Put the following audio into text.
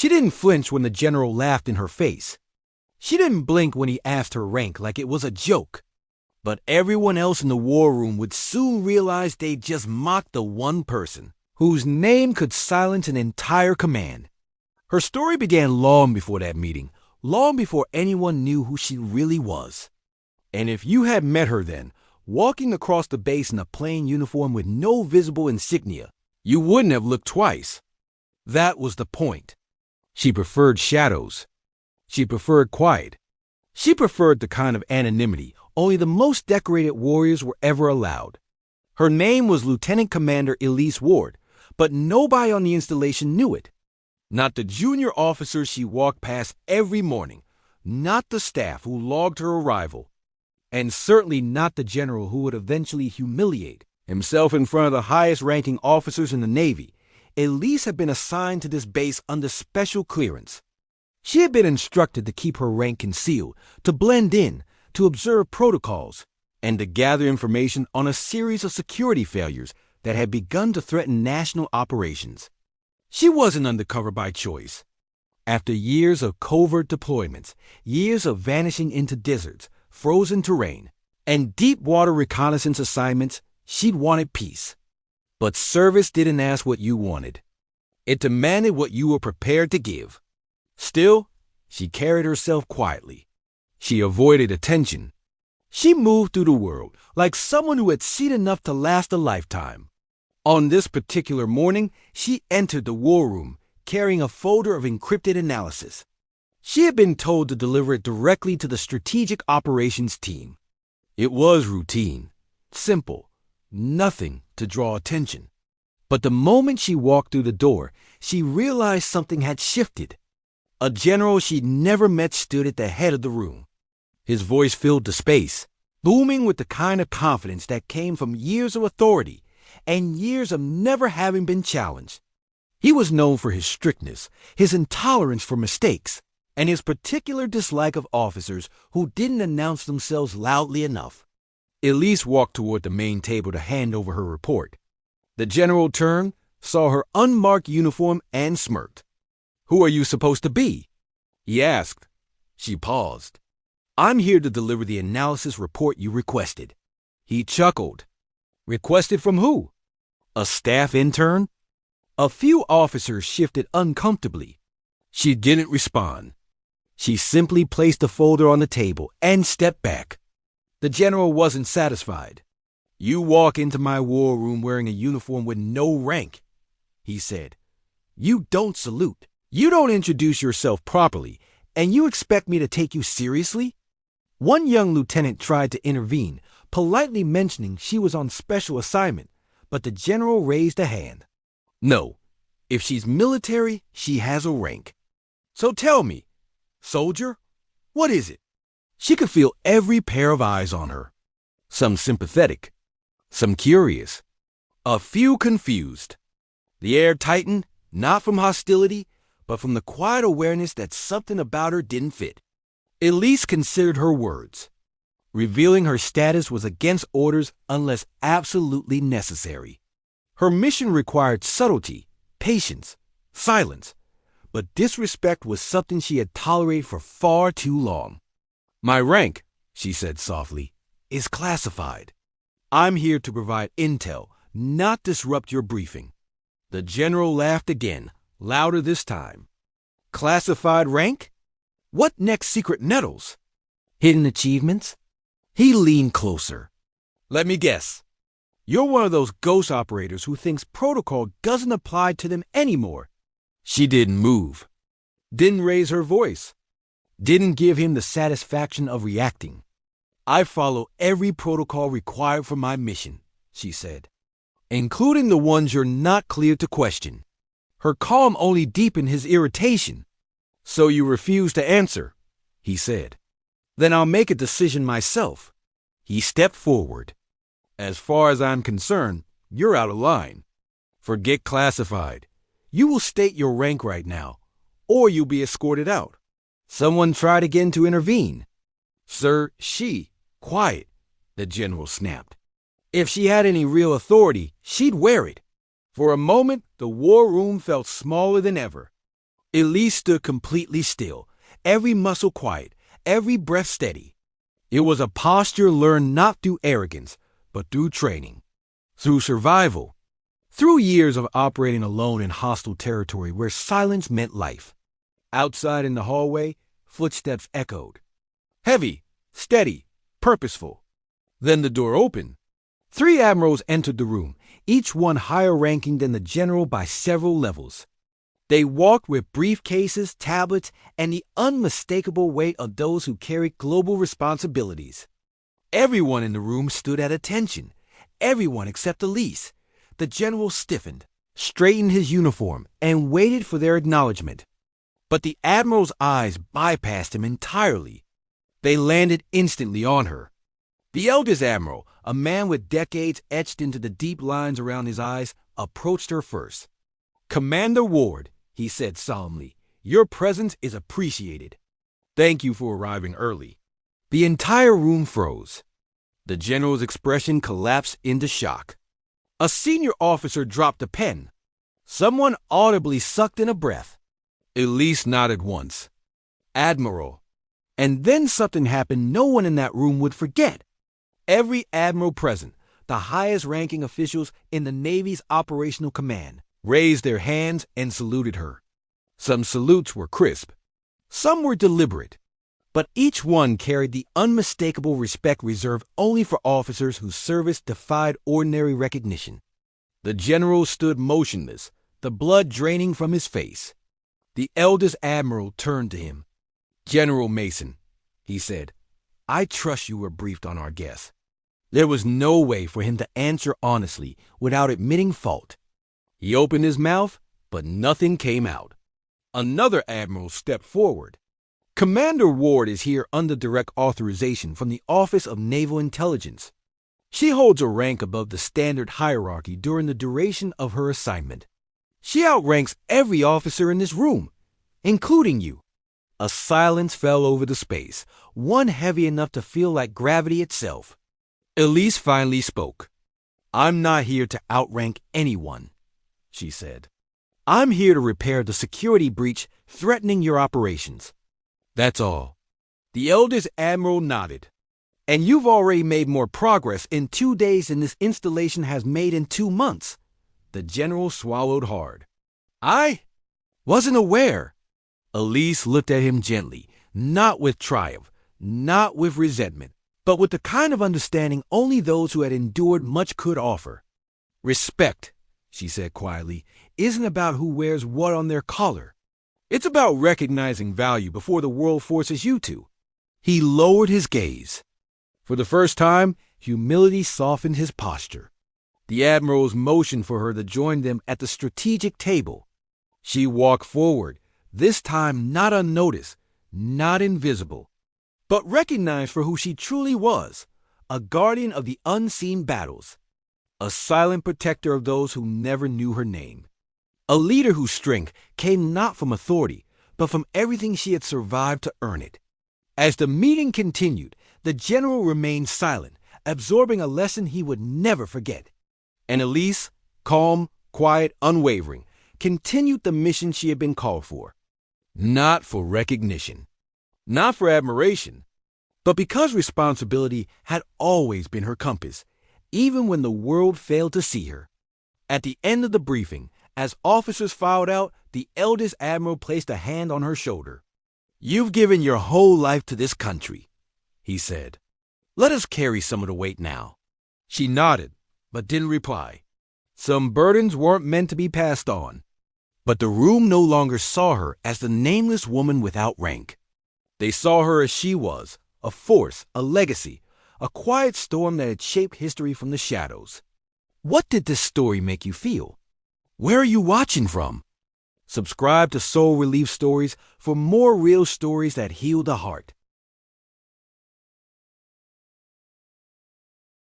She didn't flinch when the general laughed in her face. She didn't blink when he asked her rank like it was a joke. But everyone else in the war room would soon realize they'd just mocked the one person whose name could silence an entire command. Her story began long before that meeting, long before anyone knew who she really was. And if you had met her then, walking across the base in a plain uniform with no visible insignia, you wouldn't have looked twice. That was the point. She preferred shadows. She preferred quiet. She preferred the kind of anonymity only the most decorated warriors were ever allowed. Her name was Lieutenant Commander Elise Ward, but nobody on the installation knew it. Not the junior officers she walked past every morning, not the staff who logged her arrival, and certainly not the general who would eventually humiliate himself in front of the highest-ranking officers in the Navy. Elise had been assigned to this base under special clearance. She had been instructed to keep her rank concealed, to blend in, to observe protocols, and to gather information on a series of security failures that had begun to threaten national operations. She wasn't undercover by choice. After years of covert deployments, years of vanishing into deserts, frozen terrain, and deep water reconnaissance assignments, she'd wanted peace. But service didn't ask what you wanted. It demanded what you were prepared to give. Still, she carried herself quietly. She avoided attention. She moved through the world like someone who had seen enough to last a lifetime. On this particular morning, she entered the war room carrying a folder of encrypted analysis. She had been told to deliver it directly to the strategic operations team. It was routine, simple, nothing to draw attention. But the moment she walked through the door, she realized something had shifted. A general she'd never met stood at the head of the room. His voice filled the space, booming with the kind of confidence that came from years of authority and years of never having been challenged. He was known for his strictness, his intolerance for mistakes, and his particular dislike of officers who didn't announce themselves loudly enough. Elise walked toward the main table to hand over her report. The general turned, saw her unmarked uniform, and smirked. "Who are you supposed to be?" he asked. She paused. "I'm here to deliver the analysis report you requested." He chuckled. "Requested from who? A staff intern?" A few officers shifted uncomfortably. She didn't respond. She simply placed the folder on the table and stepped back. The general wasn't satisfied. "You walk into my war room wearing a uniform with no rank," he said. "You don't salute. You don't introduce yourself properly, and you expect me to take you seriously?" One young lieutenant tried to intervene, politely mentioning she was on special assignment, but the general raised a hand. "No, if she's military, she has a rank. So tell me, soldier, what is it?" She could feel every pair of eyes on her. Some sympathetic, some curious, a few confused. The air tightened, not from hostility, but from the quiet awareness that something about her didn't fit. Elise considered her words. Revealing her status was against orders unless absolutely necessary. Her mission required subtlety, patience, silence, but disrespect was something she had tolerated for far too long. "My rank," she said softly, "is classified. I'm here to provide intel, not disrupt your briefing." The general laughed again, louder this time. "Classified rank? What next secret nettles? Hidden achievements?" He leaned closer. "Let me guess. You're one of those ghost operators who thinks protocol doesn't apply to them anymore." She didn't move, didn't raise her voice, didn't give him the satisfaction of reacting. "I follow every protocol required for my mission," she said, "including the ones you're not cleared to question." Her calm only deepened his irritation. "So you refuse to answer," he said. "Then I'll make a decision myself." He stepped forward. "As far as I'm concerned, you're out of line. Forget classified. You will state your rank right now, or you'll be escorted out." Someone tried again to intervene. "Sir, quiet," the general snapped. If she had any real authority, she'd wear it. For a moment, the war room felt smaller than ever. Elise stood completely still, every muscle quiet, every breath steady. It was a posture learned not through arrogance, but through training, through survival, through years of operating alone in hostile territory where silence meant life. Outside in the hallway, footsteps echoed. Heavy, steady, purposeful. Then the door opened. 3 admirals entered the room, each one higher ranking than the general by several levels. They walked with briefcases, tablets, and the unmistakable weight of those who carried global responsibilities. Everyone in the room stood at attention. Everyone except Elise. The general stiffened, straightened his uniform, and waited for their acknowledgement. But the admiral's eyes bypassed him entirely. They landed instantly on her. The eldest admiral, a man with decades etched into the deep lines around his eyes, approached her first. "Commander Ward," he said solemnly, "your presence is appreciated. Thank you for arriving early." The entire room froze. The general's expression collapsed into shock. A senior officer dropped a pen. Someone audibly sucked in a breath. Elise nodded once. "Admiral." And then something happened no one in that room would forget. Every admiral present, the highest-ranking officials in the Navy's operational command, raised their hands and saluted her. Some salutes were crisp. Some were deliberate. But each one carried the unmistakable respect reserved only for officers whose service defied ordinary recognition. The general stood motionless, the blood draining from his face. The eldest admiral turned to him. "General Mason," he said, "I trust you were briefed on our guest." There was no way for him to answer honestly without admitting fault. He opened his mouth, but nothing came out. Another admiral stepped forward. "Commander Ward is here under direct authorization from the Office of Naval Intelligence. She holds a rank above the standard hierarchy during the duration of her assignment. She outranks every officer in this room, including you." A silence fell over the space, one heavy enough to feel like gravity itself. Elise finally spoke. "I'm not here to outrank anyone," she said. "I'm here to repair the security breach threatening your operations. That's all." The eldest admiral nodded. "And you've already made more progress in 2 days than this installation has made in 2 months." The general swallowed hard. "I wasn't aware." Elise looked at him gently, not with triumph, not with resentment, but with the kind of understanding only those who had endured much could offer. "Respect," she said quietly, "isn't about who wears what on their collar. It's about recognizing value before the world forces you to." He lowered his gaze. For the first time, humility softened his posture. The admirals motioned for her to join them at the strategic table. She walked forward, this time not unnoticed, not invisible, but recognized for who she truly was, a guardian of the unseen battles, a silent protector of those who never knew her name, a leader whose strength came not from authority, but from everything she had survived to earn it. As the meeting continued, the general remained silent, absorbing a lesson he would never forget. And Elise, calm, quiet, unwavering, continued the mission she had been called for. Not for recognition, not for admiration, but because responsibility had always been her compass, even when the world failed to see her. At the end of the briefing, as officers filed out, the eldest admiral placed a hand on her shoulder. "You've given your whole life to this country," he said. "Let us carry some of the weight now." She nodded, but didn't reply. Some burdens weren't meant to be passed on. But the room no longer saw her as the nameless woman without rank. They saw her as she was, a force, a legacy, a quiet storm that had shaped history from the shadows. What did this story make you feel? Where are you watching from? Subscribe to Soul Relief Stories for more real stories that heal the heart.